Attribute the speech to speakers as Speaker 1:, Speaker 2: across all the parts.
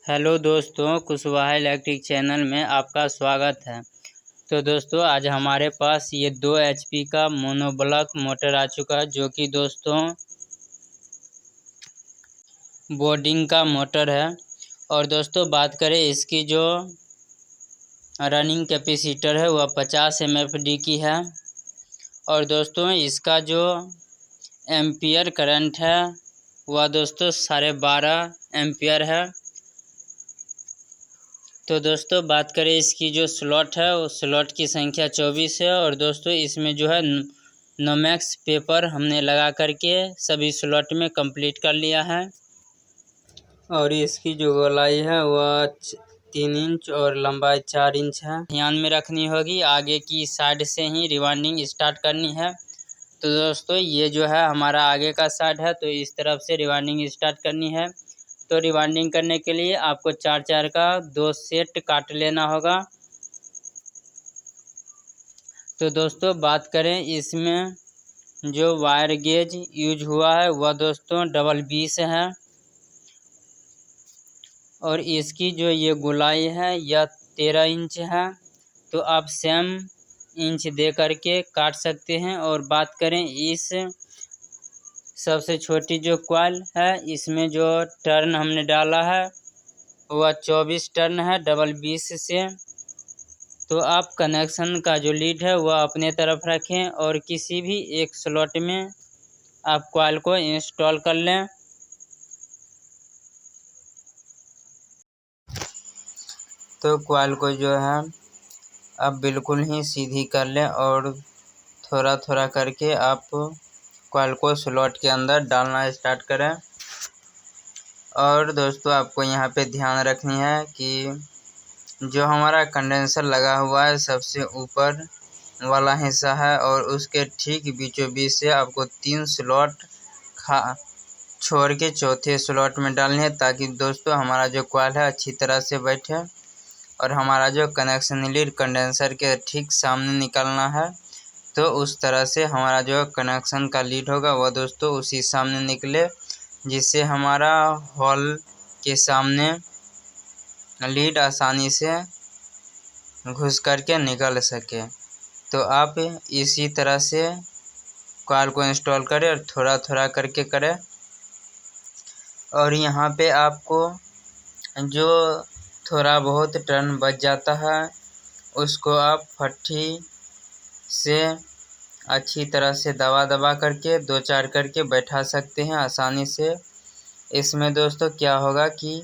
Speaker 1: Hello दोस्तों, Kushwaha electric channel में आपका स्वागत है। तो दोस्तों आज हमारे पास ये 2 HP का मोनोब्लॉक मोटर आ चुका है, जो कि दोस्तों बोर्डिंग का मोटर है। और दोस्तों बात करें इसकी जो रनिंग कैपेसिटर है वह 50 MFD की है। और दोस्तों इसका जो एम्पियर करंट है वह दोस्तों 12.5 एम्पियर है। तो दोस्तों बात करें इसकी जो स्लॉट है वो स्लॉट की संख्या 24 है। और दोस्तों इसमें जो है नोमैक्स पेपर हमने लगा करके सभी स्लॉट में कंप्लीट कर लिया है। और इसकी जो गोलाई है वह 3 इंच और लंबाई 4 इंच है। ध्यान में रखनी होगी, आगे की साइड से ही रिवाइंडिंग स्टार्ट करनी है। तो दोस्तों ये जो है हमारा आगे का साइड है, तो इस तरफ से रिवाइंडिंग स्टार्ट करनी है। तो रिवाइंडिंग करने के लिए आपको 4 का 2 सेट काट लेना होगा। तो दोस्तों बात करें इसमें जो वायर गेज यूज हुआ है वह दोस्तों डबल 20 है। और इसकी जो ये गोलाई है यह 13 इंच है। तो आप सेम इंच दे करके काट सकते हैं। और बात करें इस सबसे छोटी जो कॉइल है, इसमें जो टर्न हमने डाला है वह 24 टर्न है डबल 20 से। तो आप कनेक्शन का जो लीड है वह अपने तरफ रखें और किसी भी एक स्लॉट में आप कॉइल को इंस्टॉल कर लें। तो कॉइल को जो है आप बिल्कुल ही सीधी कर लें और थोड़ा थोड़ा करके आप कॉइल को स्लॉट के अंदर डालना स्टार्ट करें। और दोस्तों आपको यहाँ पे ध्यान रखनी है कि जो हमारा कंडेंसर लगा हुआ है सबसे ऊपर वाला हिस्सा है और उसके ठीक बीचों बीच से आपको 3 स्लॉट छोड़ के चौथे स्लॉट में डालनी है, ताकि दोस्तों हमारा जो कॉइल है अच्छी तरह से बैठे। और हमारा जो कनेक्शन लीड कंडेंसर के ठीक सामने निकलना है, तो उस तरह से हमारा जो कनेक्शन का लीड होगा वह दोस्तों उसी सामने निकले, जिससे हमारा हॉल के सामने लीड आसानी से घुस करके निकल सके। तो आप इसी तरह से कॉइल को इंस्टॉल करें और थोड़ा थोड़ा करके करें। और यहाँ पे आपको जो थोड़ा बहुत टर्न बच जाता है उसको आप फट्टी से अच्छी तरह से दबा दबा करके 2-4 करके बैठा सकते हैं आसानी से। इसमें दोस्तों क्या होगा कि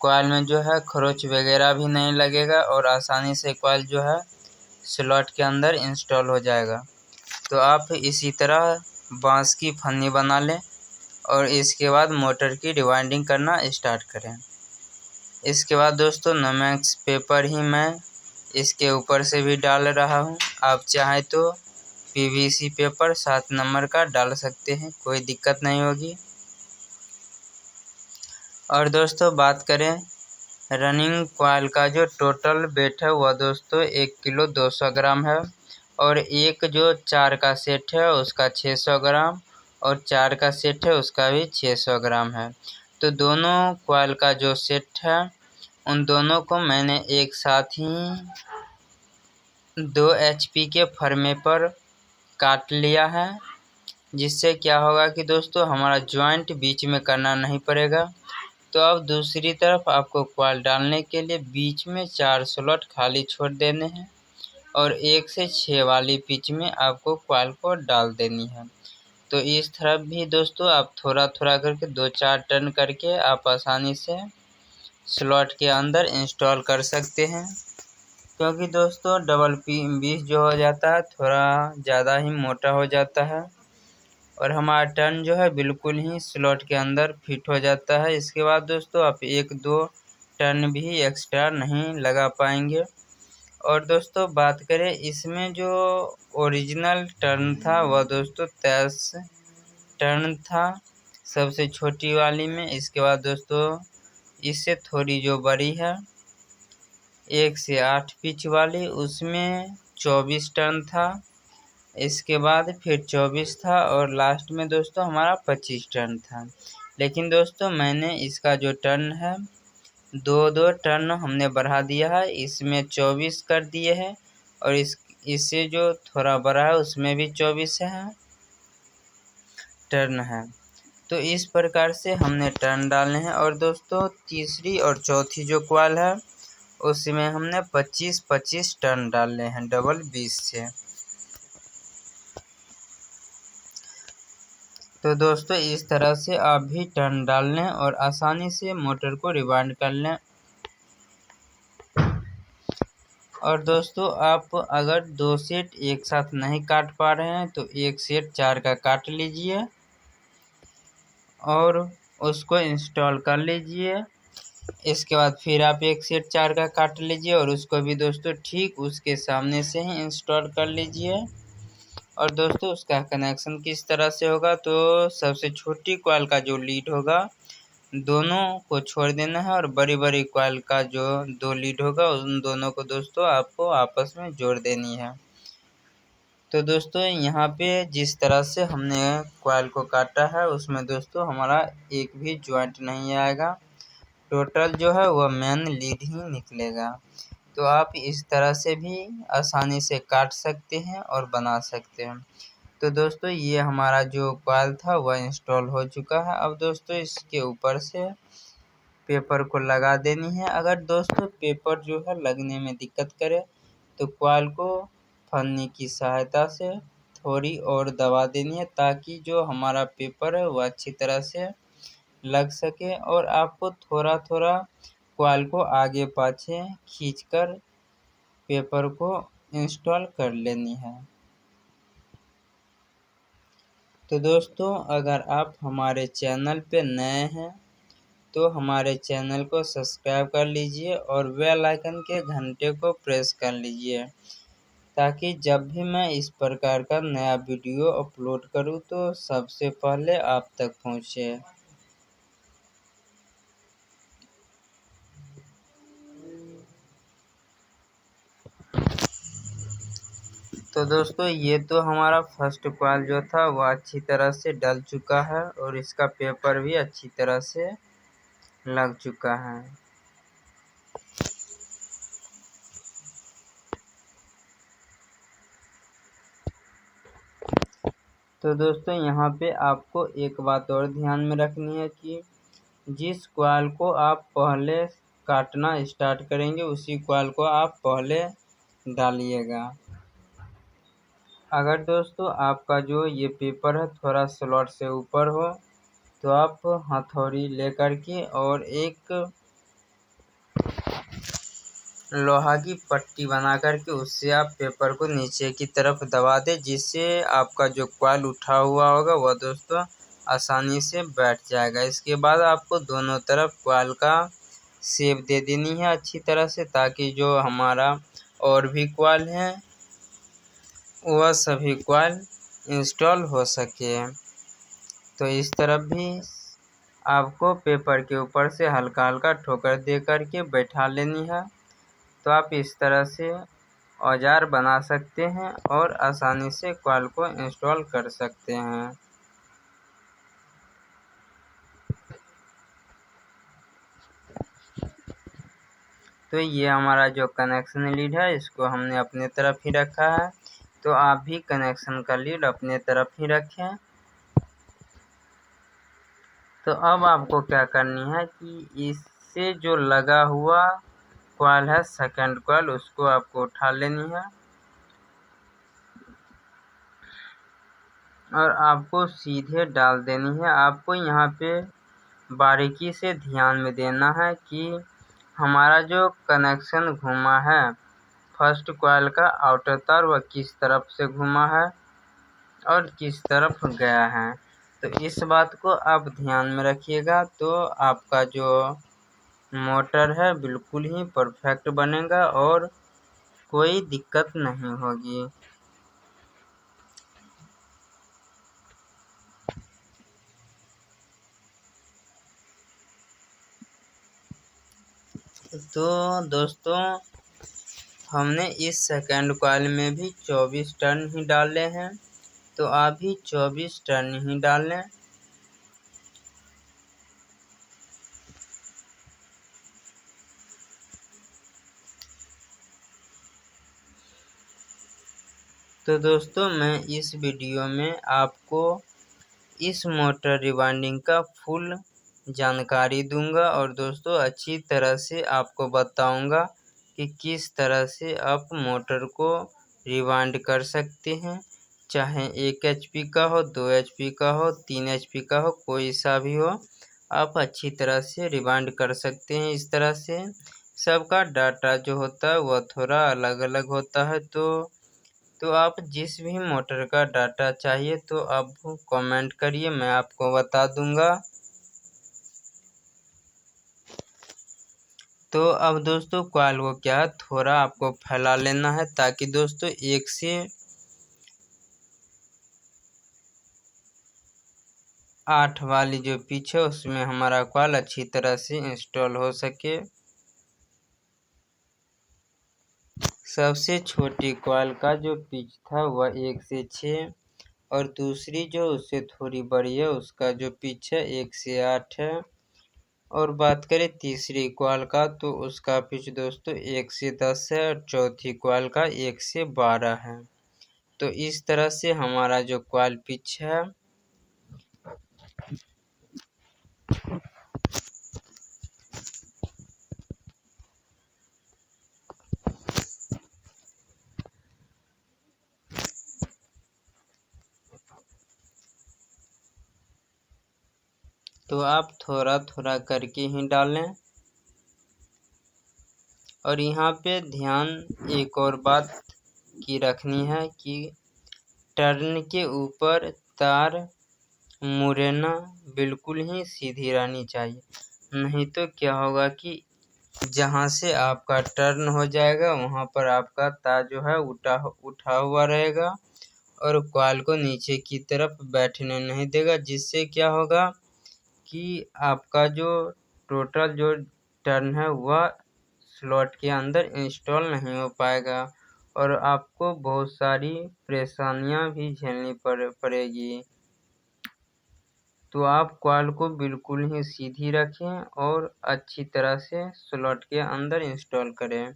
Speaker 1: कॉइल में जो है खरोच वगैरह भी नहीं लगेगा और आसानी से कॉइल जो है स्लॉट के अंदर इंस्टॉल हो जाएगा। तो आप इसी तरह बांस की फन्नी बना लें और इसके बाद मोटर की रिवाइंडिंग करना स्टार्ट करें। इसके बाद दोस्तों नोमैक्स पेपर ही मैं इसके ऊपर से भी डाल रहा हूँ। आप चाहें तो PVC पेपर 7 नंबर का डाल सकते हैं, कोई दिक्कत नहीं होगी। और दोस्तों बात करें रनिंग कॉइल का जो टोटल वेट है वह दोस्तों 1 किलो 200 ग्राम है। और एक जो 4 का सेट है उसका 600 ग्राम और 4 का सेट है उसका भी 600 ग्राम है। तो दोनों कॉइल का जो सेट है उन दोनों को मैंने एक साथ ही 2 HP के फर्मे पर काट लिया है, जिससे क्या होगा कि दोस्तों हमारा जॉइंट बीच में करना नहीं पड़ेगा। तो अब दूसरी तरफ आपको कॉइल डालने के लिए बीच में 4 स्लॉट खाली छोड़ देने हैं और 1 से 6 वाली पिच में आपको कॉइल को डाल देनी है। तो इस तरफ भी दोस्तों आप थोड़ा थोड़ा करके 2-4 टर्न करके आप आसानी से स्लॉट के अंदर इंस्टॉल कर सकते हैं। क्योंकि दोस्तों डबल 20 जो हो जाता है थोड़ा ज़्यादा ही मोटा हो जाता है और हमारा टर्न जो है बिल्कुल ही स्लॉट के अंदर फिट हो जाता है। इसके बाद दोस्तों आप 1-2 टर्न भी एक्स्ट्रा नहीं लगा पाएंगे। और दोस्तों बात करें इसमें जो ओरिजिनल टर्न था वह दोस्तों 23 टर्न था सबसे छोटी वाली में। इसके बाद दोस्तों इससे थोड़ी जो बड़ी है 1 से 8 पिच वाली उसमें 24 टर्न था। इसके बाद फिर 24 था और लास्ट में दोस्तों हमारा 25 टर्न था। लेकिन दोस्तों मैंने इसका जो टर्न है दो टर्न हमने बढ़ा दिया है, इसमें 24 कर दिए हैं और इससे जो थोड़ा बड़ा है उसमें भी 24 है टर्न है। तो इस प्रकार से हमने टर्न डालने हैं। और दोस्तों तीसरी और चौथी जो क्वाल है उसमें हमने 25-25 टर्न डालने हैं डबल 20 से। तो दोस्तों इस तरह से आप भी टर्न डाल लें और आसानी से मोटर को रिवाइंड कर लें। और दोस्तों आप अगर 2 सेट एक साथ नहीं काट पा रहे हैं तो एक सेट 4 का काट लीजिए और उसको इंस्टॉल कर लीजिए। इसके बाद फिर आप एक सेट 4 का काट लीजिए और उसको भी दोस्तों ठीक उसके सामने से ही इंस्टॉल कर लीजिए। और दोस्तों उसका कनेक्शन किस तरह से होगा, तो सबसे छोटी कॉइल का जो लीड होगा दोनों को छोड़ देना है और बड़ी बड़ी कॉइल का जो 2 लीड होगा उन दोनों को दोस्तों आपको आपस में जोड़ देनी है। तो दोस्तों यहाँ पे जिस तरह से हमने कॉइल को काटा है उसमें दोस्तों हमारा एक भी जॉइंट नहीं आएगा, टोटल जो है वह मेन लीड ही निकलेगा। तो आप इस तरह से भी आसानी से काट सकते हैं और बना सकते हैं। तो दोस्तों ये हमारा जो कॉइल था वह इंस्टॉल हो चुका है। अब दोस्तों इसके ऊपर से पेपर को लगा देनी है। अगर दोस्तों पेपर जो है लगने में दिक्कत करे तो कॉइल को फन्नी की सहायता से थोड़ी और दबा देनी है ताकि जो हमारा पेपर है वह अच्छी तरह से लग सके। और आपको थोड़ा थोड़ा कॉइल को आगे पाछे खींचकर पेपर को इंस्टॉल कर लेनी है। तो दोस्तों अगर आप हमारे चैनल पे नए हैं तो हमारे चैनल को सब्सक्राइब कर लीजिए और बेल आइकन के घंटे को प्रेस कर लीजिए ताकि जब भी मैं इस प्रकार का नया वीडियो अपलोड करूं तो सबसे पहले आप तक पहुंचे। तो दोस्तों ये तो हमारा फर्स्ट कॉइल जो था वह अच्छी तरह से डल चुका है और इसका पेपर भी अच्छी तरह से लग चुका है। तो दोस्तों यहाँ पे आपको एक बात और ध्यान में रखनी है कि जिस कॉइल को आप पहले काटना स्टार्ट करेंगे उसी कॉइल को आप पहले डालिएगा। अगर दोस्तों आपका जो ये पेपर है थोड़ा स्लॉट से ऊपर हो तो आप हथौड़ी लेकर के और एक लोहा की पट्टी बना करके उससे आप पेपर को नीचे की तरफ दबा दें, जिससे आपका जो कॉइल उठा हुआ होगा वह दोस्तों आसानी से बैठ जाएगा। इसके बाद आपको दोनों तरफ कॉइल का शेप दे देनी है अच्छी तरह से ताकि जो हमारा और भी कॉइल हैं वह सभी कॉइल इंस्टॉल हो सके। तो इस तरफ भी आपको पेपर के ऊपर से हल्का हल्का ठोकर दे करके बैठा लेनी है। तो आप इस तरह से औजार बना सकते हैं और आसानी से कॉइल को इंस्टॉल कर सकते हैं। तो ये हमारा जो कनेक्शन लीड है इसको हमने अपने तरफ ही रखा है, तो आप भी कनेक्शन का लीड अपने तरफ ही रखें। तो अब आपको क्या करनी है कि इससे जो लगा हुआ कॉइल है सेकंड कॉइल उसको आपको उठा लेनी है और आपको सीधे डाल देनी है। आपको यहाँ पे बारीकी से ध्यान में देना है कि हमारा जो कनेक्शन घूमा है फर्स्ट कॉइल का आउटर तार वह किस तरफ से घूमा है और किस तरफ गया है। तो इस बात को आप ध्यान में रखिएगा तो आपका जो मोटर है बिल्कुल ही परफेक्ट बनेगा और कोई दिक्कत नहीं होगी। तो दोस्तों हमने इस सेकंड कॉइल में भी 24 टर्न ही डाले हैं, तो आप भी 24 टर्न ही डालें। तो दोस्तों मैं इस वीडियो में आपको इस मोटर रिवाइंडिंग का फुल जानकारी दूंगा और दोस्तों अच्छी तरह से आपको बताऊंगा कि किस तरह से आप मोटर को रिवाइंड कर सकते हैं। चाहे 1 HP का हो, 2 HP का हो, 3 HP का हो, कोई सा भी हो, आप अच्छी तरह से रिवाइंड कर सकते हैं। इस तरह से सबका डाटा जो होता है वह थोड़ा अलग अलग होता है। तो आप जिस भी मोटर का डाटा चाहिए तो आप कमेंट करिए, मैं आपको बता दूंगा। तो अब दोस्तों कॉइल को क्या है, थोड़ा आपको फैला लेना है ताकि दोस्तों 1 से 8 वाली जो पिच है उसमें हमारा कॉइल अच्छी तरह से इंस्टॉल हो सके। सबसे छोटी कॉइल का जो पिच था वह 1 से 6 और दूसरी जो उससे थोड़ी बड़ी है उसका जो पिच है 1 से 8 है। और बात करें तीसरी कॉइल का तो उसका पिच दोस्तों 1 से 10 है और चौथी कॉइल का 1 से 12 है। तो इस तरह से हमारा जो कॉइल पिच है तो आप थोड़ा थोड़ा करके ही डालें। और यहाँ पे ध्यान एक और बात की रखनी है कि टर्न के ऊपर तार मुड़ना बिल्कुल ही सीधी रहनी चाहिए, नहीं तो क्या होगा कि जहाँ से आपका टर्न हो जाएगा वहाँ पर आपका तार जो है उठा हुआ रहेगा और कॉइल को नीचे की तरफ बैठने नहीं देगा, जिससे क्या होगा कि आपका जो टोटल जो टर्न है वह स्लॉट के अंदर इंस्टॉल नहीं हो पाएगा और आपको बहुत सारी परेशानियां भी झेलनी पड़ेगी। तो आप कॉइल को बिल्कुल ही सीधी रखें और अच्छी तरह से स्लॉट के अंदर इंस्टॉल करें।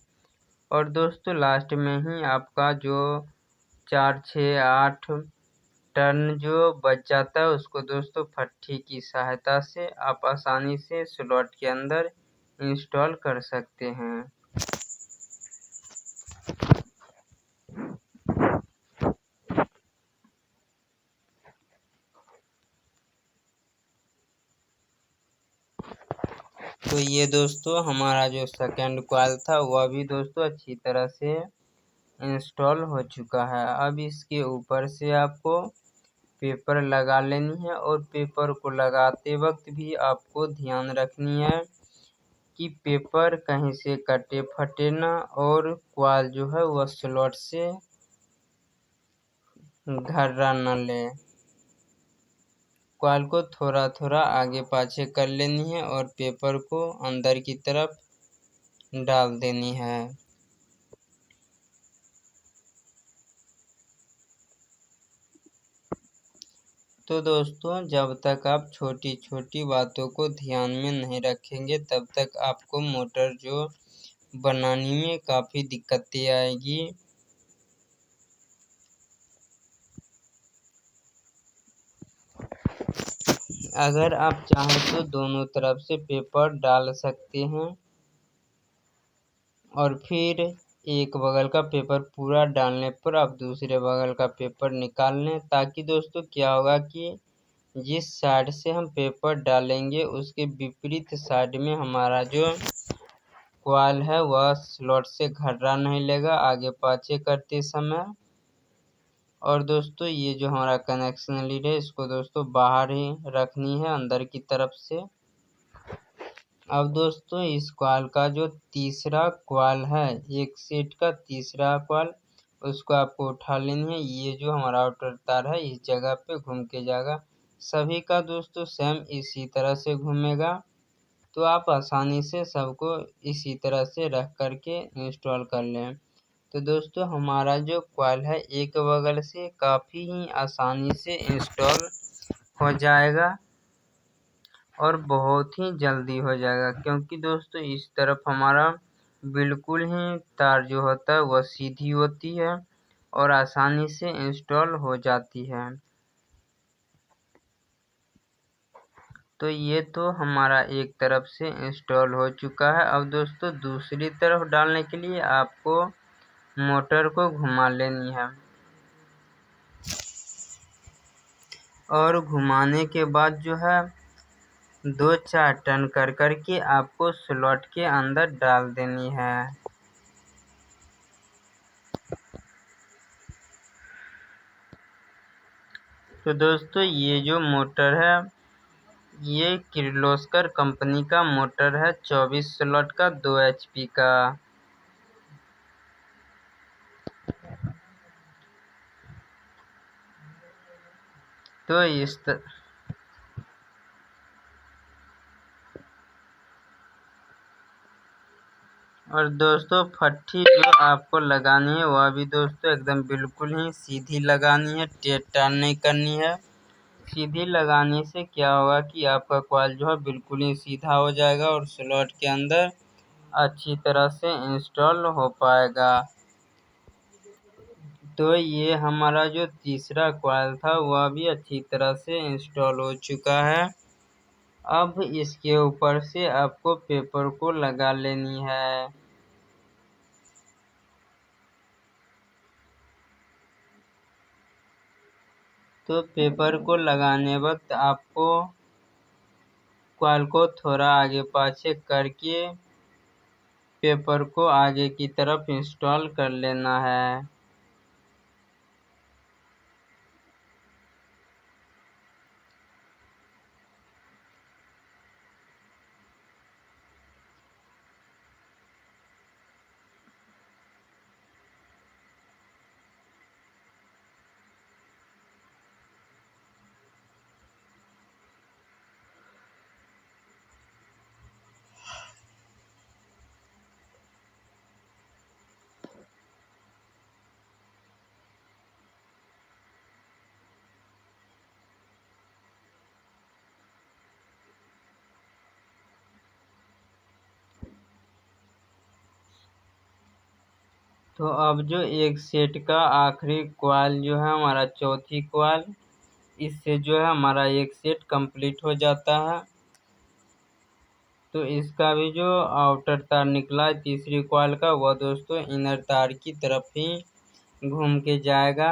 Speaker 1: और दोस्तों लास्ट में ही आपका जो 4, 6, 8 टर्न जो बच जाता है उसको दोस्तों फट्टी की सहायता से आप आसानी से स्लॉट के अंदर इंस्टॉल कर सकते हैं। तो ये दोस्तों हमारा जो सेकंड कॉइल था वह भी दोस्तों अच्छी तरह से इंस्टॉल हो चुका है। अब इसके ऊपर से आपको पेपर लगा लेनी है और पेपर को लगाते वक्त भी आपको ध्यान रखनी है कि पेपर कहीं से कटे फटे ना और कॉइल जो है वह स्लॉट से घर्रा न ले। कॉइल को थोड़ा थोड़ा आगे पाछे कर लेनी है और पेपर को अंदर की तरफ डाल देनी है। तो दोस्तों जब तक आप छोटी छोटी बातों को ध्यान में नहीं रखेंगे तब तक आपको मोटर जो बनाने में काफ़ी दिक्कतें आएगी। अगर आप चाहें तो दोनों तरफ से पेपर डाल सकते हैं और फिर एक बगल का पेपर पूरा डालने पर आप दूसरे बगल का पेपर निकाल लें, ताकि दोस्तों क्या होगा कि जिस साइड से हम पेपर डालेंगे उसके विपरीत साइड में हमारा जो कॉइल है वह स्लॉट से घर्रा नहीं लेगा आगे पाछे करते समय। और दोस्तों ये जो हमारा कनेक्शन लीड है इसको दोस्तों बाहर ही रखनी है अंदर की तरफ से। अब दोस्तों इस कॉइल का जो तीसरा कॉइल है, एक सेट का तीसरा कॉइल, उसको आपको उठा लेनी है। ये जो हमारा आउटर तार है इस जगह पे घूम के जाएगा। सभी का दोस्तों सेम इसी तरह से घूमेगा। तो आप आसानी से सबको इसी तरह से रख करके इंस्टॉल कर लें। तो दोस्तों हमारा जो कॉइल है एक बगल से काफ़ी ही आसानी से इंस्टॉल हो जाएगा और बहुत ही जल्दी हो जाएगा, क्योंकि दोस्तों इस तरफ हमारा बिल्कुल ही तार जो होता है वह सीधी होती है और आसानी से इंस्टॉल हो जाती है। तो ये तो हमारा एक तरफ से इंस्टॉल हो चुका है। अब दोस्तों दूसरी तरफ डालने के लिए आपको मोटर को घुमा लेनी है और घुमाने के बाद जो है 2-4 टर्न कर के आपको स्लॉट के अंदर डाल देनी है। तो दोस्तों ये जो मोटर है ये किर्लोस्कर कंपनी का मोटर है, 24 स्लॉट का, 2 HP का। तो और दोस्तों फट्टी जो आपको लगानी है वह भी दोस्तों एकदम बिल्कुल ही सीधी लगानी है, टर्न नहीं करनी है। सीधी लगाने से क्या होगा कि आपका कॉइल जो है बिल्कुल ही सीधा हो जाएगा और स्लॉट के अंदर अच्छी तरह से इंस्टॉल हो पाएगा। तो ये हमारा जो तीसरा कॉइल था वह भी अच्छी तरह से इंस्टॉल हो चुका है। अब इसके ऊपर से आपको पेपर को लगा लेनी है। तो पेपर को लगाने वक्त आपको कॉइल को थोड़ा आगे पाछे करके पेपर को आगे की तरफ इंस्टॉल कर लेना है। तो अब जो एक सेट का आखिरी कॉइल जो है हमारा चौथी कॉइल, इससे जो है हमारा एक सेट कंप्लीट हो जाता है। तो इसका भी जो आउटर तार निकला है तीसरी कॉइल का वह दोस्तों इनर तार की तरफ ही घूम के जाएगा।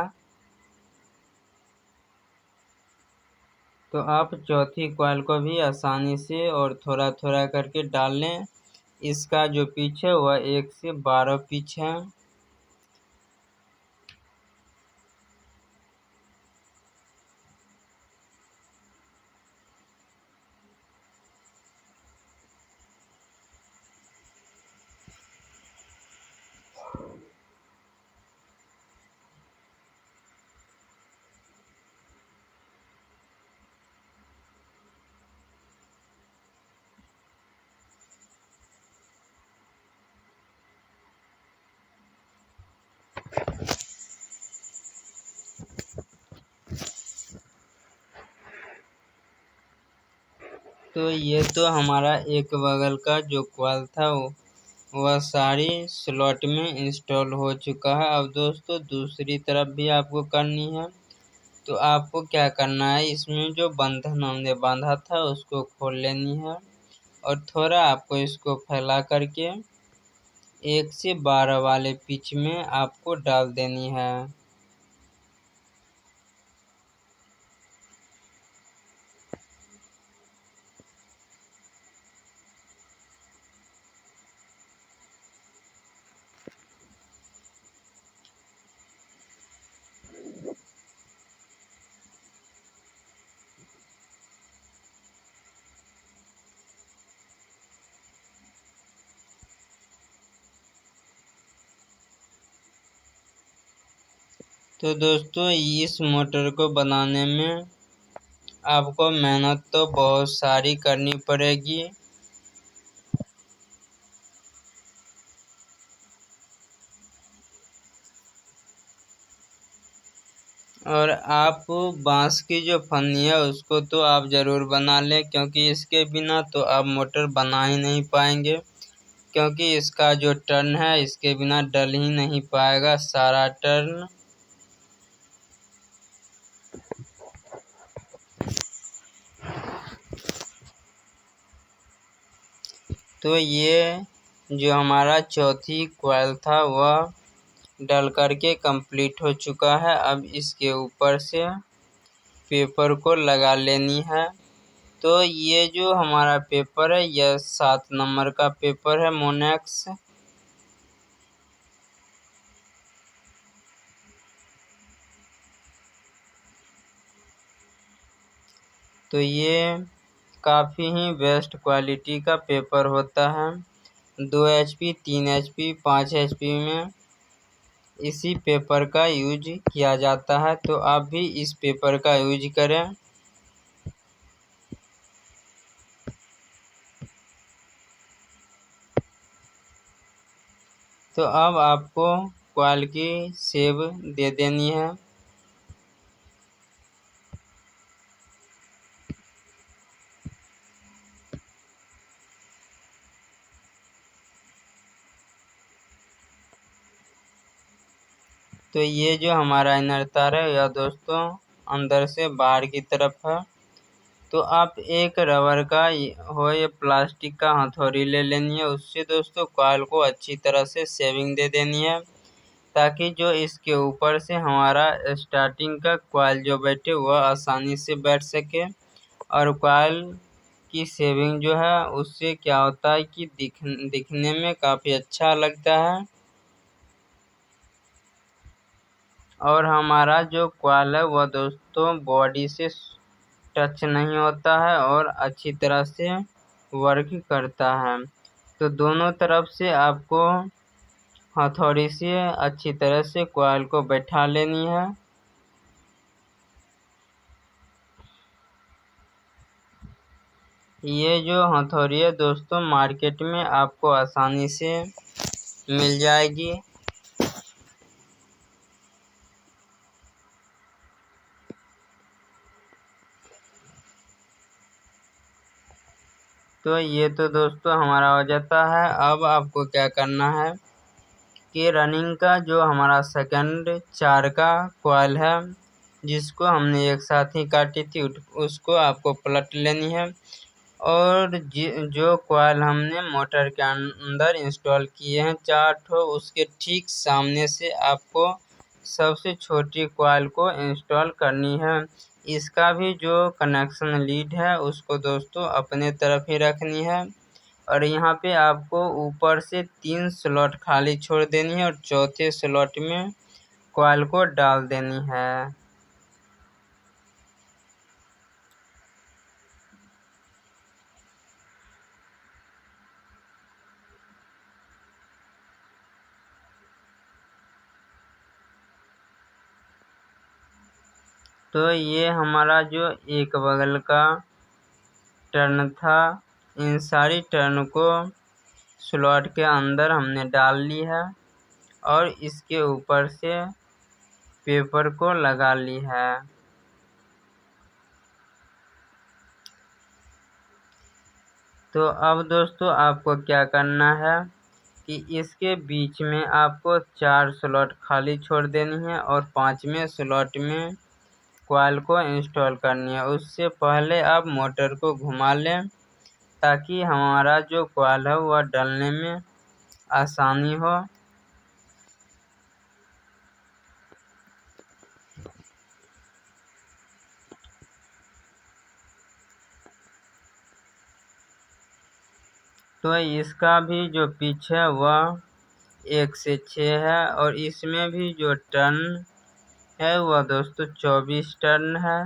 Speaker 1: तो आप चौथी कॉइल को भी आसानी से और थोड़ा थोड़ा करके डाल लें। इसका जो पिच है वह 1 से 12 पिच है। तो ये तो हमारा एक बगल का जो कॉइल था वह सारी स्लॉट में इंस्टॉल हो चुका है। अब दोस्तों दूसरी तरफ भी आपको करनी है। तो आपको क्या करना है, इसमें जो बंधन हमने बांधा था उसको खोल लेनी है और थोड़ा आपको इसको फैला करके 1 से 12 वाले पिच में आपको डाल देनी है। तो दोस्तों इस मोटर को बनाने में आपको मेहनत तो बहुत सारी करनी पड़ेगी। और आप बांस की जो फन्नी है उसको तो आप ज़रूर बना लें, क्योंकि इसके बिना तो आप मोटर बना ही नहीं पाएंगे। क्योंकि इसका जो टर्न है इसके बिना डल ही नहीं पाएगा सारा टर्न। तो ये जो हमारा चौथी कॉइल था वह डल करके कंप्लीट हो चुका है। अब इसके ऊपर से पेपर को लगा लेनी है। तो ये जो हमारा पेपर है यह 7 नंबर का पेपर है मोनेक्स। तो ये काफ़ी ही बेस्ट क्वालिटी का पेपर होता है। 2 HP, 3 HP, 5 HP में इसी पेपर का यूज किया जाता है। तो आप भी इस पेपर का यूज करें। तो अब आपको कॉइल की शेप दे देनी है। तो ये जो हमारा इनर तार है यह दोस्तों अंदर से बाहर की तरफ है। तो आप एक रबर का हो या प्लास्टिक का हथौड़ी ले लेनी है। उससे दोस्तों कॉइल को अच्छी तरह से शेविंग दे देनी है, ताकि जो इसके ऊपर से हमारा स्टार्टिंग का कॉइल जो बैठे वह आसानी से बैठ सके। और कॉइल की शेविंग जो है उससे क्या होता है कि दिखने में काफ़ी अच्छा लगता है। और हमारा जो कॉइल है वह दोस्तों बॉडी से टच नहीं होता है और अच्छी तरह से वर्क करता है। तो दोनों तरफ से आपको हथौड़ी से अच्छी तरह से कॉइल को बैठा लेनी है। ये जो हथौड़ी है दोस्तों मार्केट में आपको आसानी से मिल जाएगी। तो ये तो दोस्तों हमारा हो जाता है। अब आपको क्या करना है कि रनिंग का जो हमारा सेकंड 4 का कॉइल है जिसको हमने एक साथ ही काटी थी उसको आपको पलट लेनी है। और जो कॉइल हमने मोटर के अंदर इंस्टॉल किए हैं 4 ठो, उसके ठीक सामने से आपको सबसे छोटी कॉइल को इंस्टॉल करनी है। इसका भी जो कनेक्शन लीड है उसको दोस्तों अपने तरफ ही रखनी है। और यहाँ पे आपको ऊपर से 3 स्लॉट खाली छोड़ देनी है और चौथे स्लॉट में कॉइल को डाल देनी है। तो ये हमारा जो एक बगल का टर्न था, इन सारी टर्न को स्लॉट के अंदर हमने डाल ली है और इसके ऊपर से पेपर को लगा ली है। तो अब दोस्तों आपको क्या करना है कि इसके बीच में आपको 4 स्लॉट खाली छोड़ देनी है और 5वें स्लॉट में कॉइल को इंस्टॉल करनी है। उससे पहले आप मोटर को घुमा लें ताकि हमारा जो कॉइल है वह डालने में आसानी हो। तो इसका भी जो पिच है वह 1 से 6 है और इसमें भी जो टर्न है वह दोस्तों 24 टर्न है।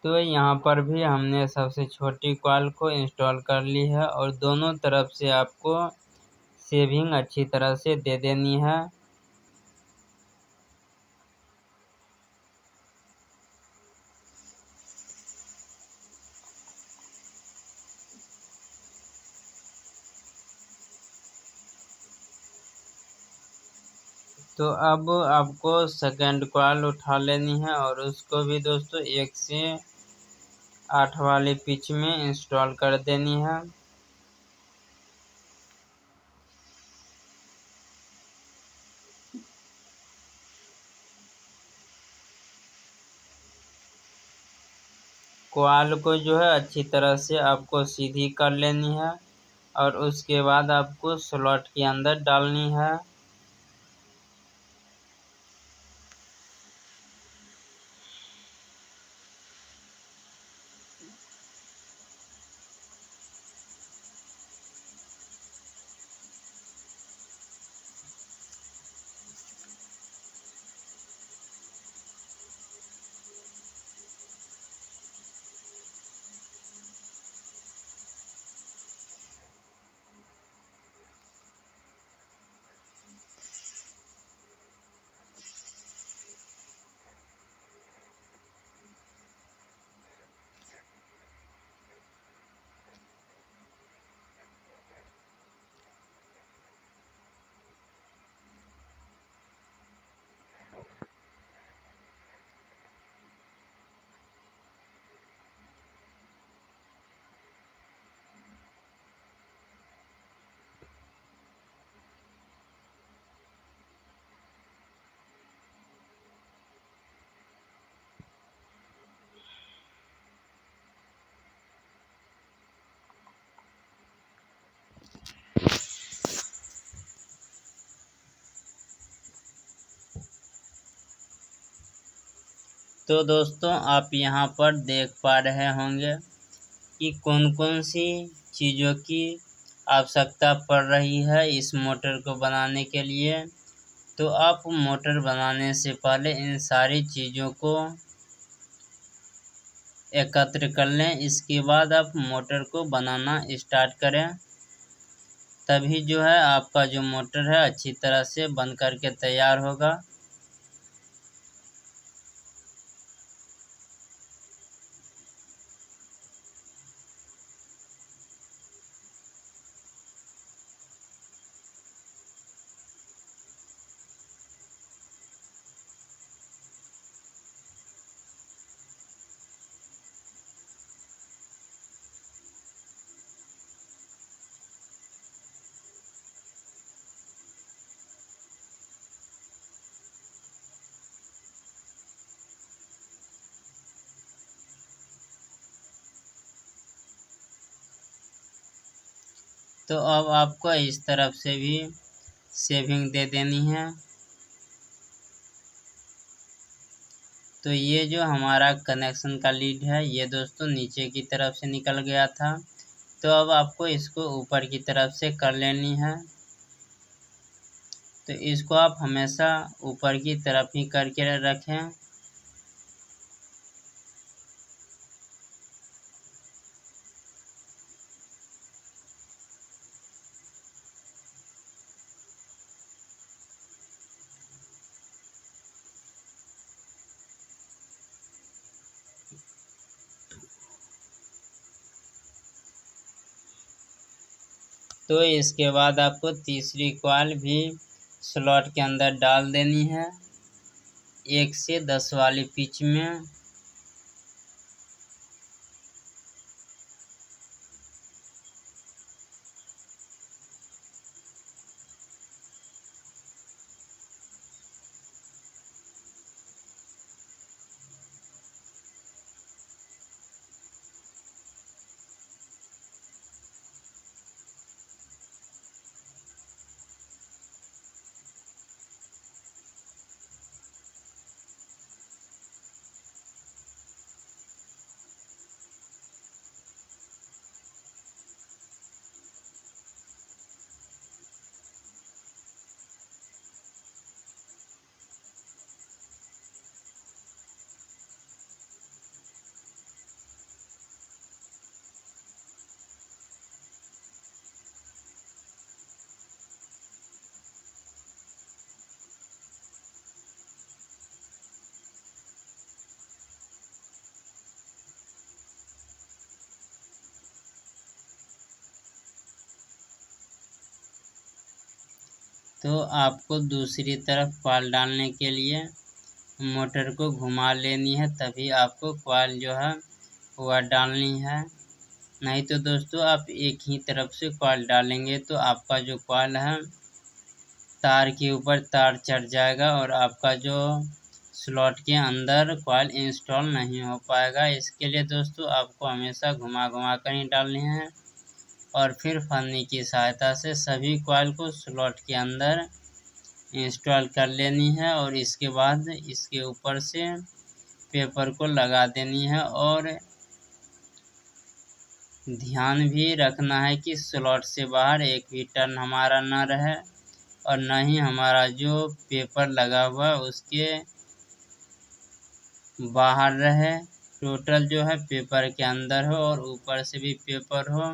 Speaker 1: तो यहाँ पर भी हमने सबसे छोटी कॉइल को इंस्टॉल कर ली है और दोनों तरफ से आपको सेविंग अच्छी तरह से दे देनी है। तो अब आपको सेकंड कॉइल उठा लेनी है और उसको भी दोस्तों 1 से 8 वाली पिच में इंस्टॉल कर देनी है। कॉइल को जो है अच्छी तरह से आपको सीधी कर लेनी है और उसके बाद आपको स्लॉट के अंदर डालनी है। तो दोस्तों आप यहाँ पर देख पा रहे होंगे कि कौन कौन सी चीज़ों की आवश्यकता पड़ रही है इस मोटर को बनाने के लिए। तो आप मोटर बनाने से पहले इन सारी चीज़ों को एकत्र कर लें। इसके बाद आप मोटर को बनाना स्टार्ट करें, तभी जो है आपका जो मोटर है अच्छी तरह से बन करके तैयार होगा। तो अब आपको इस तरफ से भी सेविंग दे देनी है। तो ये जो हमारा कनेक्शन का लीड है ये दोस्तों नीचे की तरफ से निकल गया था, तो अब आपको इसको ऊपर की तरफ से कर लेनी है। तो इसको आप हमेशा ऊपर की तरफ ही करके रखें। तो इसके बाद आपको तीसरी कॉइल भी स्लॉट के अंदर डाल देनी है 1 से 10 वाली पिच में। तो आपको दूसरी तरफ कॉइल डालने के लिए मोटर को घुमा लेनी है, तभी आपको कॉइल जो है वह डालनी है। नहीं तो दोस्तों आप एक ही तरफ से कॉइल डालेंगे तो आपका जो कॉइल है तार के ऊपर तार चढ़ जाएगा और आपका जो स्लॉट के अंदर कॉइल इंस्टॉल नहीं हो पाएगा। इसके लिए दोस्तों आपको हमेशा घुमा घुमा कर ही डालनी है और फिर फन्नी की सहायता से सभी कॉइल को स्लॉट के अंदर इंस्टॉल कर लेनी है और इसके बाद इसके ऊपर से पेपर को लगा देनी है। और ध्यान भी रखना है कि स्लॉट से बाहर एक भी टर्न हमारा न रहे और न ही हमारा जो पेपर लगा हुआ है उसके बाहर रहे। टोटल जो है पेपर के अंदर हो और ऊपर से भी पेपर हो।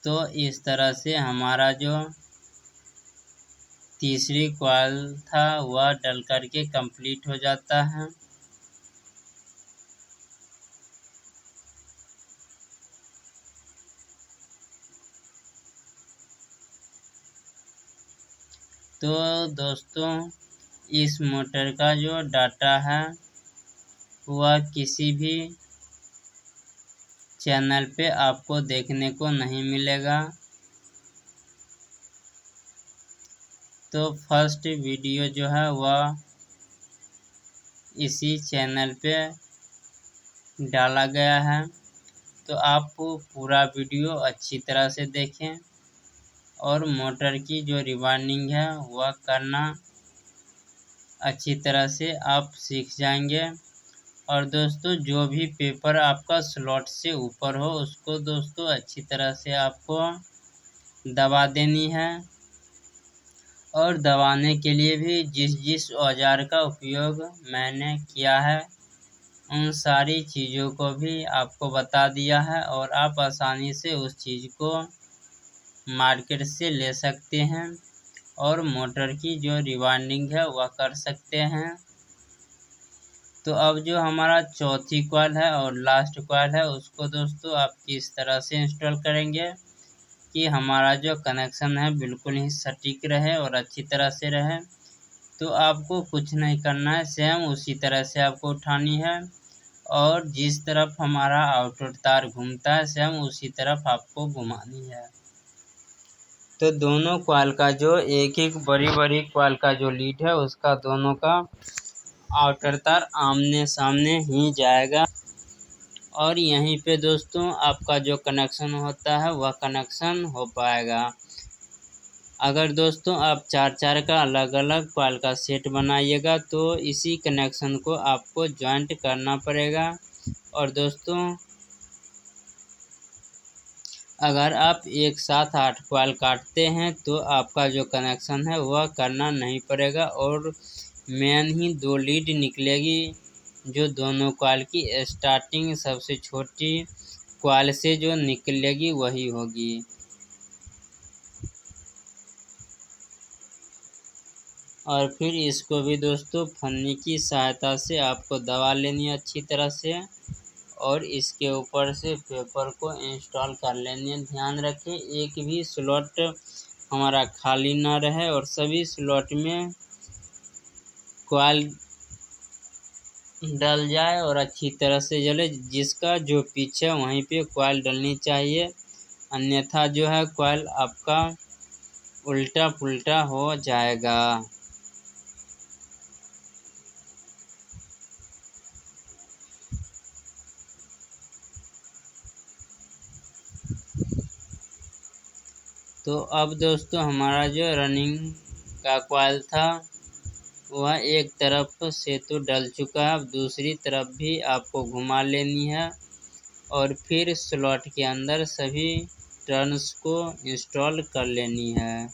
Speaker 1: तो इस तरह से हमारा जो तीसरी कॉइल था वह डल करके कंप्लीट हो जाता है। तो दोस्तों इस मोटर का जो डाटा है वह किसी भी चैनल पे आपको देखने को नहीं मिलेगा। तो फर्स्ट वीडियो जो है वह इसी चैनल पे डाला गया है। तो आप पूरा वीडियो अच्छी तरह से देखें और मोटर की जो रिवाइंडिंग है वह करना अच्छी तरह से आप सीख जाएंगे। और दोस्तों जो भी पेपर आपका स्लॉट से ऊपर हो उसको दोस्तों अच्छी तरह से आपको दबा देनी है। और दबाने के लिए भी जिस जिस औजार का उपयोग मैंने किया है उन सारी चीज़ों को भी आपको बता दिया है और आप आसानी से उस चीज़ को मार्केट से ले सकते हैं और मोटर की जो रिवाइंडिंग है वह कर सकते हैं। तो अब जो हमारा चौथी कॉइल है और लास्ट कॉइल है उसको दोस्तों आप किस तरह से इंस्टॉल करेंगे कि हमारा जो कनेक्शन है बिल्कुल ही सटीक रहे और अच्छी तरह से रहे। तो आपको कुछ नहीं करना है, सेम उसी तरह से आपको उठानी है और जिस तरफ हमारा आउटपुट तार घूमता है सेम उसी तरफ आपको घुमानी है। तो दोनों कॉइल का जो एक एक बड़ी बड़ी कॉइल का जो लीड है उसका दोनों का आउटर तार आमने सामने ही जाएगा और यहीं पे दोस्तों आपका जो कनेक्शन होता है वह कनेक्शन हो पाएगा। अगर दोस्तों आप चार चार का अलग अलग कॉइल का सेट बनाइएगा तो इसी कनेक्शन को आपको जॉइंट करना पड़ेगा। और दोस्तों अगर आप एक साथ 8 कॉइल काटते हैं तो आपका जो कनेक्शन है वह करना नहीं पड़ेगा और मेन ही 2 लीड निकलेगी जो दोनों कॉइल की स्टार्टिंग सबसे छोटी कॉइल से जो निकलेगी वही होगी। और फिर इसको भी दोस्तों फन्नी की सहायता से आपको दबा लेनी है अच्छी तरह से और इसके ऊपर से पेपर को इंस्टॉल कर लेनी है। ध्यान रखें एक भी स्लॉट हमारा खाली ना रहे और सभी स्लॉट में कॉइल डल जाए और अच्छी तरह से जले। जिसका जो पिच है वहीं पे कॉइल डलनी चाहिए, अन्यथा जो है कॉइल आपका उल्टा पुल्टा हो जाएगा। तो अब दोस्तों हमारा जो रनिंग का कॉइल था वह एक तरफ से तो डल चुका है, अब दूसरी तरफ भी आपको घुमा लेनी है और फिर स्लॉट के अंदर सभी टर्न्स को इंस्टॉल कर लेनी है।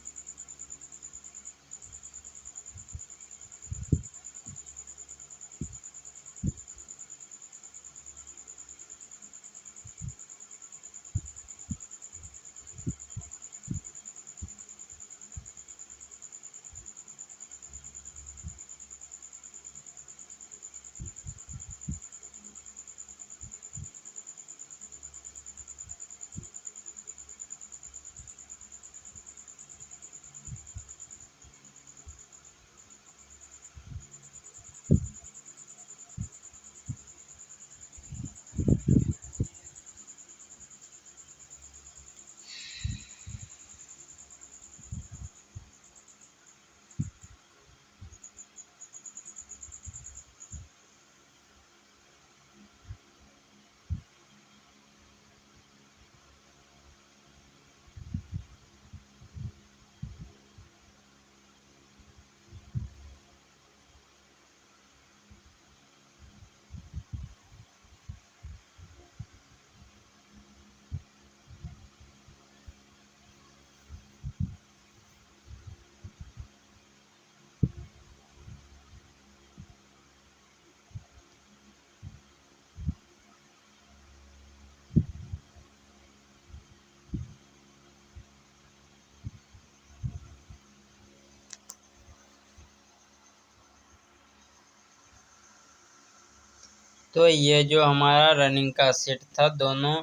Speaker 1: तो ये जो हमारा रनिंग का सेट था दोनों,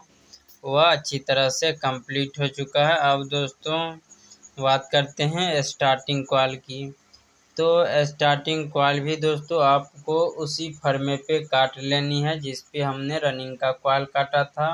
Speaker 1: वह अच्छी तरह से कंप्लीट हो चुका है। अब दोस्तों बात करते हैं स्टार्टिंग कॉल की। तो स्टार्टिंग कॉल भी दोस्तों आपको उसी फर्मे पे काट लेनी है जिस पे हमने रनिंग का कॉल काटा था।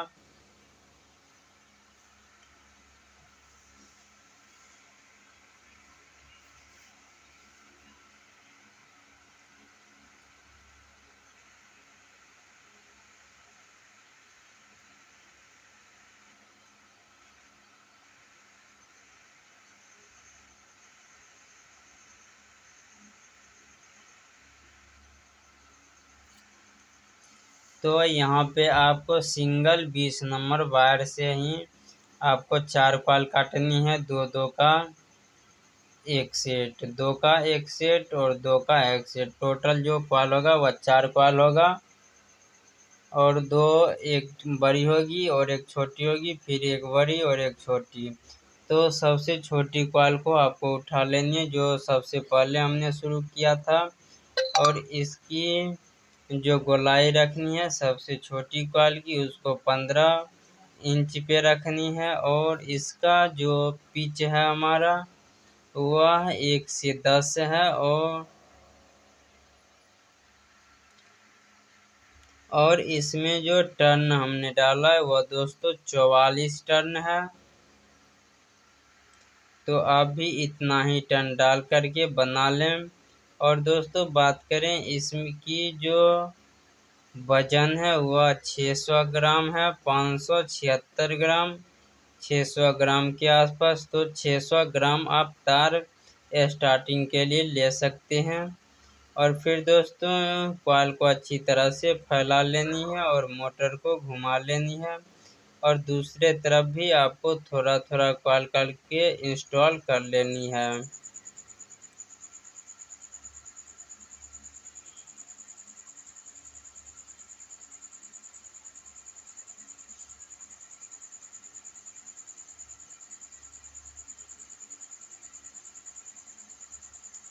Speaker 1: तो यहाँ पे आपको सिंगल 20 नंबर वायर से ही आपको 4 कॉल काटनी है, दो दो का एक सेट, दो का एक सेट और दो का एक सेट। टोटल जो कॉल होगा वह 4 कॉल होगा और दो, एक बड़ी होगी और एक छोटी होगी, फिर एक बड़ी और एक छोटी। तो सबसे छोटी कॉल को आपको उठा लेनी है जो सबसे पहले हमने शुरू किया था, और इसकी जो गोलाई रखनी है सबसे छोटी कॉल की, उसको 15 इंच पे रखनी है। और इसका जो पिच है हमारा वह 1 से 10 है। और इसमें जो टर्न हमने डाला है वह दोस्तों 44 टर्न है। तो आप भी इतना ही टर्न डाल करके बना लें। और दोस्तों बात करें इसकी जो वजन है वह 600 ग्राम है, 576 ग्राम, 600 ग्राम के आसपास। तो 600 ग्राम आप तार स्टार्टिंग के लिए ले सकते हैं। और फिर दोस्तों कॉइल को अच्छी तरह से फैला लेनी है और मोटर को घुमा लेनी है, और दूसरे तरफ भी आपको थोड़ा थोड़ा कॉइल करके इंस्टॉल कर लेनी है।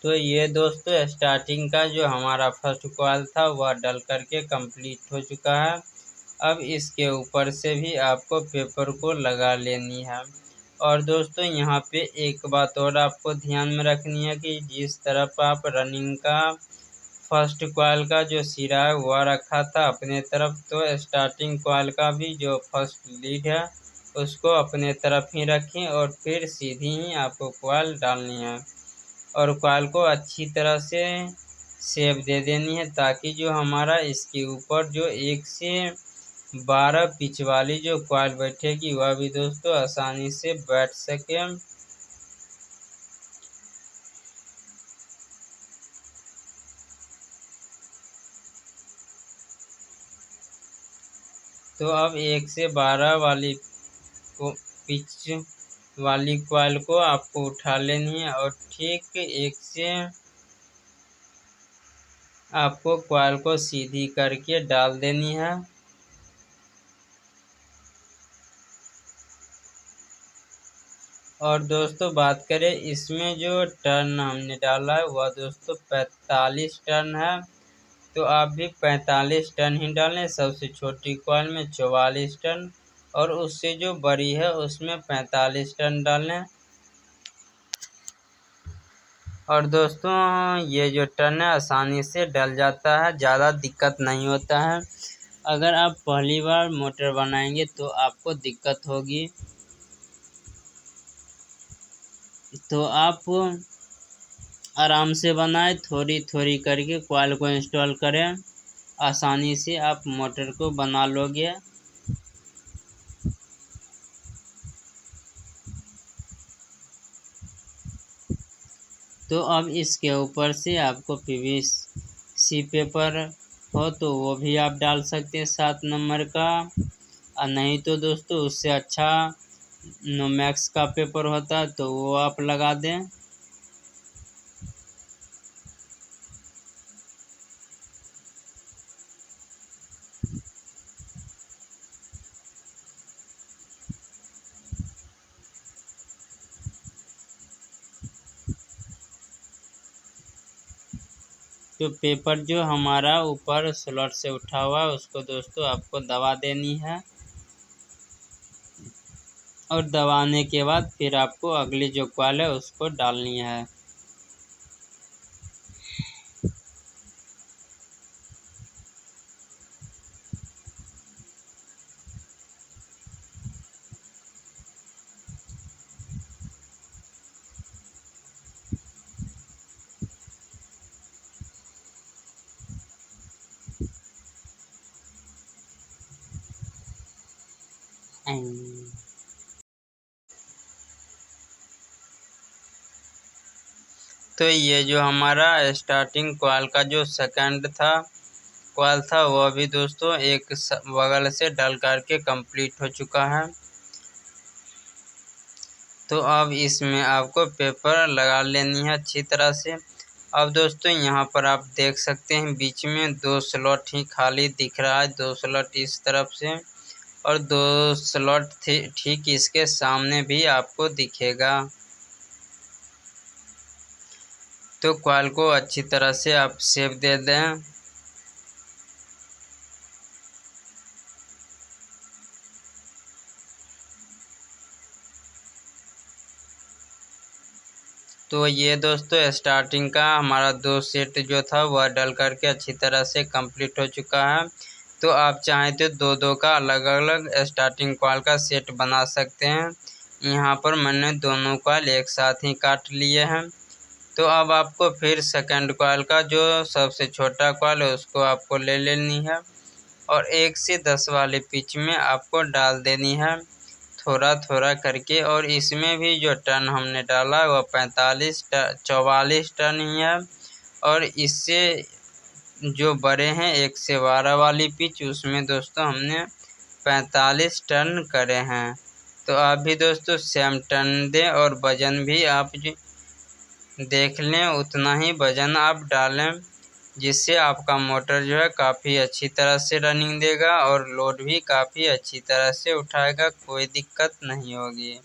Speaker 1: तो ये दोस्तों स्टार्टिंग का जो हमारा फर्स्ट कॉइल था वह डल करके कंप्लीट हो चुका है। अब इसके ऊपर से भी आपको पेपर को लगा लेनी है। और दोस्तों यहाँ पे एक बात और आपको ध्यान में रखनी है कि जिस तरफ आप रनिंग का फर्स्ट कॉइल का जो सिरा है वह रखा था अपने तरफ, तो स्टार्टिंग कॉइल का भी जो फर्स्ट लीड है उसको अपने तरफ ही रखें और फिर सीधी ही आपको कॉइल डालनी है। और कॉइल को अच्छी तरह से शेप दे देनी है ताकि जो हमारा इसके ऊपर जो 1 से 12 पिच वाली जो कॉइल बैठेगी वह भी दोस्तों आसानी से बैठ सके। तो अब 1 से 12 वाली को पिच वाली कॉइल को आपको उठा लेनी है और ठीक 1 से आपको कॉइल को सीधी करके डाल देनी है। और दोस्तों बात करें इसमें जो टर्न हमने डाला है वह दोस्तों 45 टर्न है। तो आप भी 45 टन ही डालें। सबसे छोटी कॉइल में 44 टन और उससे जो बड़ी है उसमें 45 टन डालें। और दोस्तों ये जो टन है आसानी से डल जाता है, ज़्यादा दिक्कत नहीं होता है। अगर आप पहली बार मोटर बनाएंगे तो आपको दिक्कत होगी, तो आप आराम से बनाएं, थोड़ी थोड़ी करके कॉइल को इंस्टॉल करें, आसानी से आप मोटर को बना लोगे। तो अब इसके ऊपर से आपको पीवीसी पेपर हो तो वो भी आप डाल सकते हैं 7 नंबर का, और नहीं तो दोस्तों उससे अच्छा नोमैक्स का पेपर होता है तो वो आप लगा दें। तो पेपर जो हमारा ऊपर स्लॉट से उठा हुआ है उसको दोस्तों आपको दबा देनी है, और दबाने के बाद फिर आपको अगली जो कॉइल है उसको डालनी है। तो ये जो हमारा स्टार्टिंग कॉइल का जो सेकंड कॉइल था वो भी दोस्तों एक बगल से डल करके कंप्लीट हो चुका है। तो अब इसमें आपको पेपर लगा लेनी है अच्छी तरह से। अब दोस्तों यहाँ पर आप देख सकते हैं बीच में 2 स्लॉट ही खाली दिख रहा है, 2 स्लॉट इस तरफ से और 2 स्लॉट ठीक इसके सामने भी आपको दिखेगा। तो कॉइल को अच्छी तरह से आप शेप दे दें। तो ये दोस्तों स्टार्टिंग का हमारा 2 सेट जो था वह डल करके अच्छी तरह से कंप्लीट हो चुका है। तो आप चाहें तो 2-2 का अलग अलग स्टार्टिंग कॉइल का सेट बना सकते हैं। यहाँ पर मैंने दोनों कॉइल एक साथ ही काट लिए हैं। तो अब आपको फिर सेकंड कॉइल का जो सबसे छोटा कॉइल है उसको आपको ले लेनी है और 1 से 10 वाले पिच में आपको डाल देनी है थोड़ा थोड़ा करके। और इसमें भी जो टन हमने डाला वह 44 टन ही है, और इससे जो बड़े हैं 1 से 12 वाली पिच उसमें दोस्तों हमने 45 टन करे हैं। तो आप भी दोस्तों सेम टन दें और वज़न भी आप देख लें, उतना ही वज़न आप डालें जिससे आपका मोटर जो है काफ़ी अच्छी तरह से रनिंग देगा और लोड भी काफ़ी अच्छी तरह से उठाएगा, कोई दिक्कत नहीं होगी।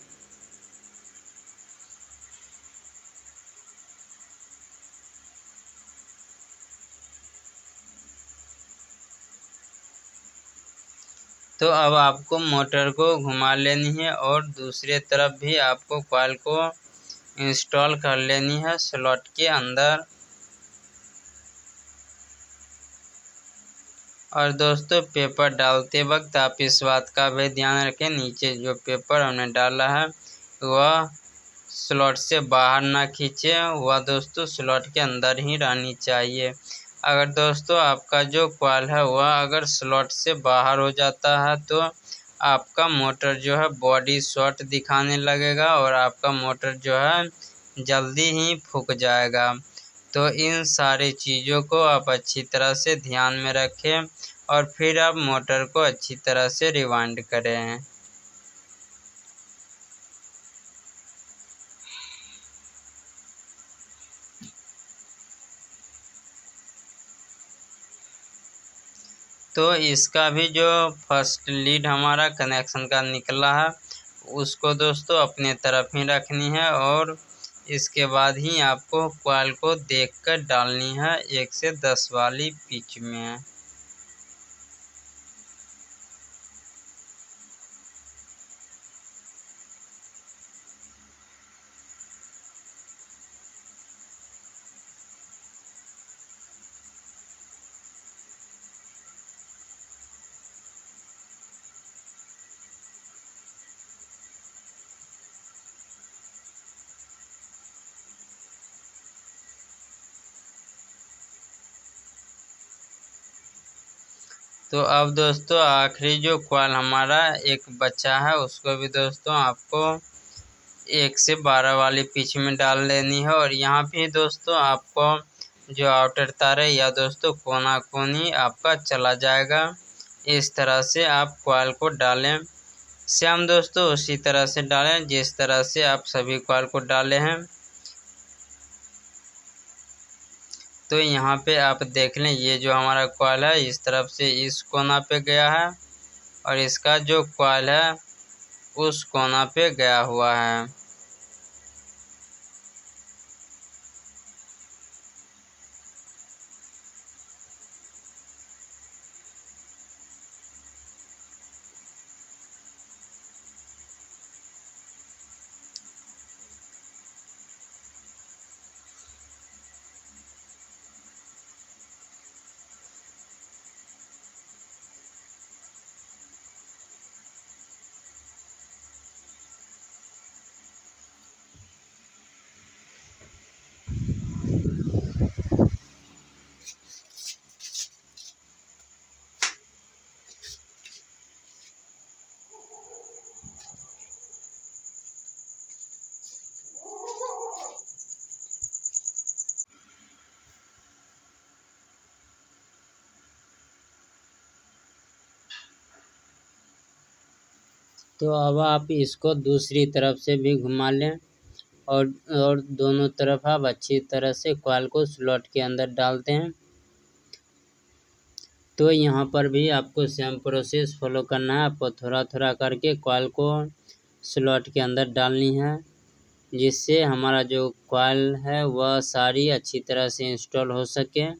Speaker 1: तो अब आपको मोटर को घुमा लेनी है और दूसरे तरफ भी आपको कॉइल को इंस्टॉल कर लेनी है स्लॉट के अंदर। और दोस्तों पेपर डालते वक्त आप इस बात का भी ध्यान रखें, नीचे जो पेपर हमने डाला है वह स्लॉट से बाहर ना खींचे, वह दोस्तों स्लॉट के अंदर ही रहनी चाहिए। अगर दोस्तों आपका जो कॉइल है वह अगर स्लॉट से बाहर हो जाता है तो आपका मोटर जो है बॉडी शॉर्ट दिखाने लगेगा और आपका मोटर जो है जल्दी ही फूक जाएगा। तो इन सारी चीज़ों को आप अच्छी तरह से ध्यान में रखें और फिर आप मोटर को अच्छी तरह से रिवाइंड करें। तो इसका भी जो फर्स्ट लीड हमारा कनेक्शन का निकला है उसको दोस्तों अपने तरफ ही रखनी है और इसके बाद ही आपको कॉइल को देखकर डालनी है 1 से 10 वाली पिच में। तो अब दोस्तों आखिरी जो कॉइल हमारा एक बचा है उसको भी दोस्तों आपको 1 से 12 वाली पिच में डाल लेनी है। और यहाँ भी दोस्तों आपको जो आउटर तार है या दोस्तों कोना कोनी आपका चला जाएगा। इस तरह से आप कॉइल को डालें, सेम दोस्तों उसी तरह से डालें जिस तरह से आप सभी कॉइल को डाले हैं। तो यहाँ पे आप देख लें ये जो हमारा कॉइल है इस तरफ से इस कोना पे गया है और इसका जो कॉइल है उस कोना पे गया हुआ है।
Speaker 2: तो अब आप इसको दूसरी तरफ से भी घुमा लें और दोनों तरफ आप अच्छी तरह से कॉइल को स्लॉट के अंदर डालते हैं। तो यहाँ पर भी आपको सेम प्रोसेस फॉलो करना है। आपको थोड़ा थोड़ा करके कॉइल को स्लॉट के अंदर डालनी है, जिससे हमारा जो कॉइल है वह सारी अच्छी तरह से इंस्टॉल हो सके।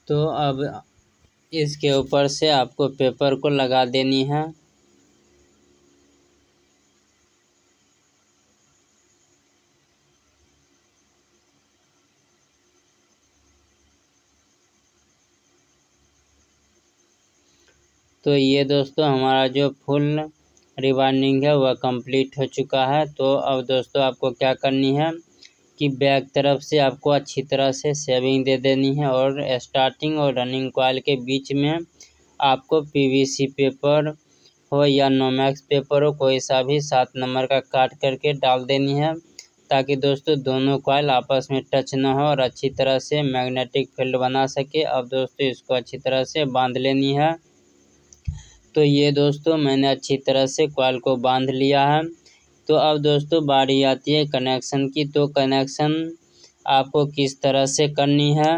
Speaker 2: तो अब इसके ऊपर से आपको पेपर को लगा देनी है। तो ये दोस्तों हमारा जो फुल रिबाइंडिंग है वह कंप्लीट हो चुका है। तो अब दोस्तों आपको क्या करनी है कि बैक तरफ से आपको अच्छी तरह से सेविंग दे देनी है और स्टार्टिंग और रनिंग कॉइल के बीच में आपको पीवीसी पेपर हो या नोमैक्स पेपर हो, कोई सा भी 7 नंबर का काट करके डाल देनी है, ताकि दोस्तों दोनों कॉइल आपस में टच ना हो और अच्छी तरह से मैग्नेटिक फील्ड बना सके। अब दोस्तों इसको अच्छी तरह से बांध लेनी है। तो ये दोस्तों मैंने अच्छी तरह से कॉइल को बांध लिया है। तो अब दोस्तों बारी आती है कनेक्शन की। तो कनेक्शन आपको किस तरह से करनी है,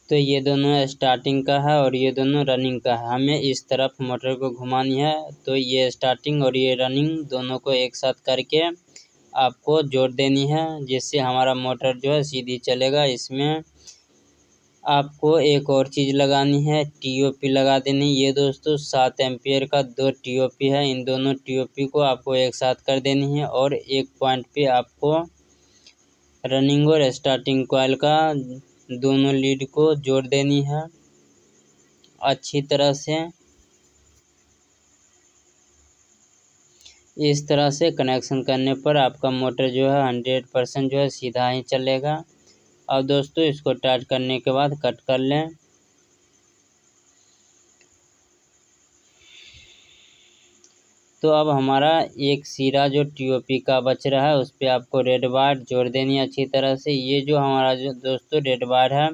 Speaker 2: तो ये दोनों स्टार्टिंग का है और ये दोनों रनिंग का है। हमें इस तरफ मोटर को घुमानी है। तो ये स्टार्टिंग और ये रनिंग दोनों को एक साथ करके आपको जोड़ देनी है, जिससे हमारा मोटर जो है सीधी चलेगा। इसमें आपको एक और चीज़ लगानी है, टीओपी लगा देनी। ये दोस्तों 7 एम्पियर का 2 टीओपी है। इन दोनों टीओपी को आपको एक साथ कर देनी है और एक पॉइंट पे आपको रनिंग और स्टार्टिंग कॉइल का दोनों लीड को जोड़ देनी है अच्छी तरह से। इस तरह से कनेक्शन करने पर आपका मोटर जो है 100% जो है सीधा ही चलेगा। अब दोस्तों इसको टाइट करने के बाद कट कर लें। तो अब हमारा एक सिरा जो टीओपी का बच रहा है उस पर आपको रेड वायर जोड़ देनी है अच्छी तरह से। ये जो हमारा जो दोस्तों रेड वायर है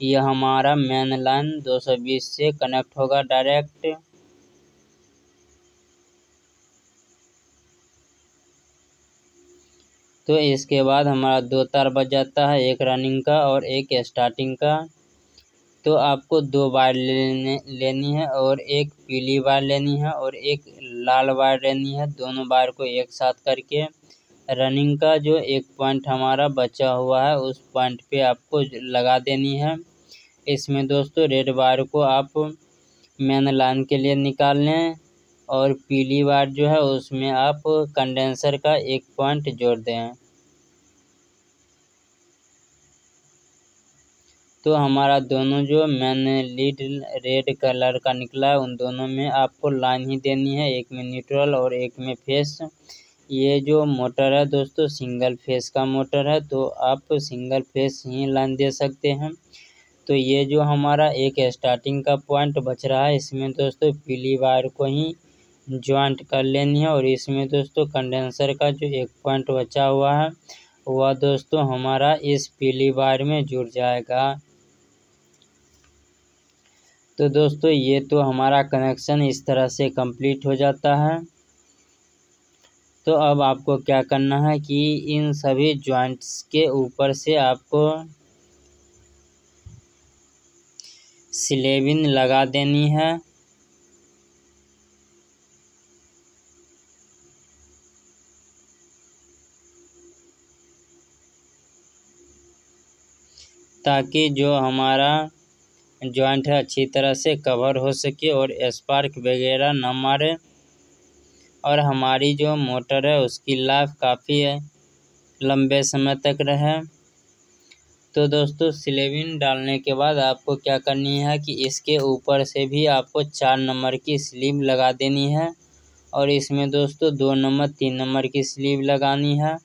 Speaker 2: ये हमारा मेन लाइन 220 से कनेक्ट होगा डायरेक्ट। तो इसके बाद हमारा 2 तार बच जाता है, एक रनिंग का और एक स्टार्टिंग का। तो आपको 2 वायर लेनी है और एक पीली वायर लेनी है और एक लाल वायर लेनी है। दोनों वायर को एक साथ करके रनिंग का जो एक पॉइंट हमारा बचा हुआ है उस पॉइंट पे आपको लगा देनी है। इसमें दोस्तों रेड वायर को आप मेन लाइन के लिए निकाल लें और पीली वायर जो है उसमें आप कंडेंसर का एक पॉइंट जोड़ दें। तो हमारा दोनों जो मेन लीड रेड कलर का निकला है उन दोनों में आपको लाइन ही देनी है, एक में न्यूट्रल और एक में फेस। ये जो मोटर है दोस्तों सिंगल फेस का मोटर है, तो आप सिंगल फेस ही लाइन दे सकते हैं। तो ये जो हमारा एक स्टार्टिंग का पॉइंट बच रहा है इसमें दोस्तों पीली वायर को ही ज्वाइंट कर लेनी है और इसमें दोस्तों कंडेंसर का जो एक पॉइंट बचा हुआ है वह दोस्तों हमारा इस पीली वायर में जुड़ जाएगा। तो दोस्तों ये तो हमारा कनेक्शन इस तरह से कंप्लीट हो जाता है। तो अब आपको क्या करना है कि इन सभी जॉइंट्स के ऊपर से आपको स्लेविन लगा देनी है। ताकि जो हमारा जॉइंट है अच्छी तरह से कवर हो सके और स्पार्क वगैरह न मारे और हमारी जो मोटर है उसकी लाइफ काफ़ी लंबे समय तक रहे। तो दोस्तों स्लेविन डालने के बाद आपको क्या करनी है कि इसके ऊपर से भी आपको 4 नंबर की स्लीव लगा देनी है और इसमें दोस्तों 2 नंबर 3 नंबर की स्लीव लगानी है।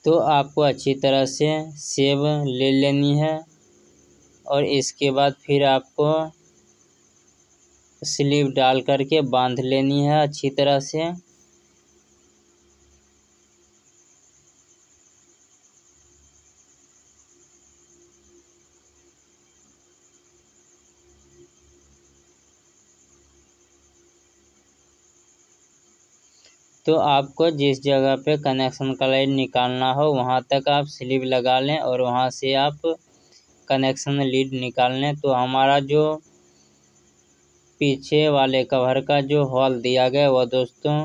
Speaker 2: तो आपको अच्छी तरह से सेब ले लेनी है और इसके बाद फिर आपको स्लीव डाल करके बांध लेनी है अच्छी तरह से। तो आपको जिस जगह पे कनेक्शन का लाइन निकालना हो वहाँ तक आप स्लीव लगा लें और वहाँ से आप कनेक्शन लीड निकाल लें। तो हमारा जो पीछे वाले कवर का जो हॉल दिया गया वह दोस्तों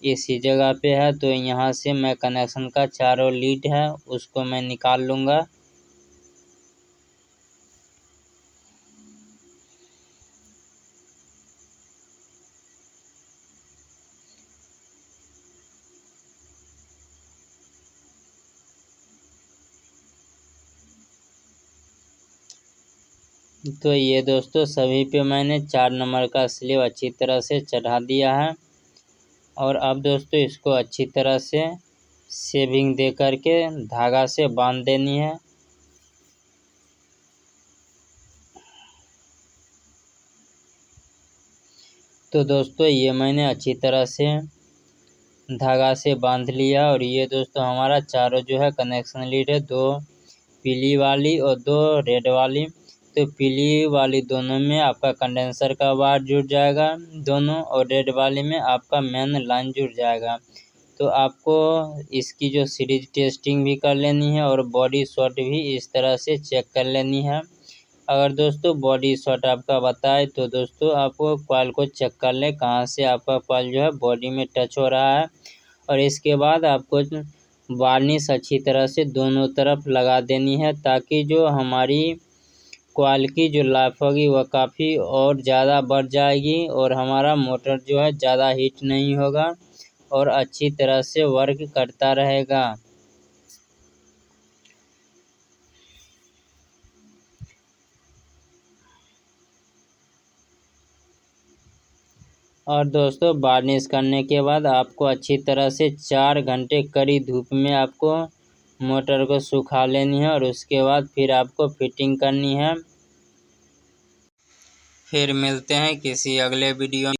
Speaker 2: इसी जगह पे है। तो यहाँ से मैं कनेक्शन का चारों लीड है उसको मैं निकाल लूँगा। तो ये दोस्तों सभी पे मैंने 4 नंबर का स्लीव अच्छी तरह से चढ़ा दिया है और अब दोस्तों इसको अच्छी तरह से सेविंग दे करके धागा से बांध देनी है। तो दोस्तों ये मैंने अच्छी तरह से धागा से बांध लिया और ये दोस्तों हमारा चारों जो है कनेक्शन लीड है, 2 पीली वाली और 2 रेड वाली। तो पीली वाली दोनों में आपका कंडेंसर का वायर जुड़ जाएगा दोनों और रेड वाली में आपका मेन लाइन जुड़ जाएगा। तो आपको इसकी जो सीरीज टेस्टिंग भी कर लेनी है और बॉडी शॉट भी इस तरह से चेक कर लेनी है। अगर दोस्तों बॉडी शॉट आपका बताए तो दोस्तों आपको कॉइल को चेक कर लें कहाँ से आपका कॉइल जो है बॉडी में टच हो रहा है और इसके बाद आपको वार्निश अच्छी तरह से दोनों तरफ लगा देनी है ताकि जो हमारी कॉइल की जो लाइफ होगी वह काफ़ी और ज़्यादा बढ़ जाएगी और हमारा मोटर जो है ज़्यादा हीट नहीं होगा और अच्छी तरह से वर्क करता रहेगा। और दोस्तों वार्निश करने के बाद आपको अच्छी तरह से 4 घंटे कड़ी धूप में आपको मोटर को सुखा लेनी है और उसके बाद फिर आपको फिटिंग करनी है।
Speaker 1: फिर मिलते हैं किसी अगले वीडियो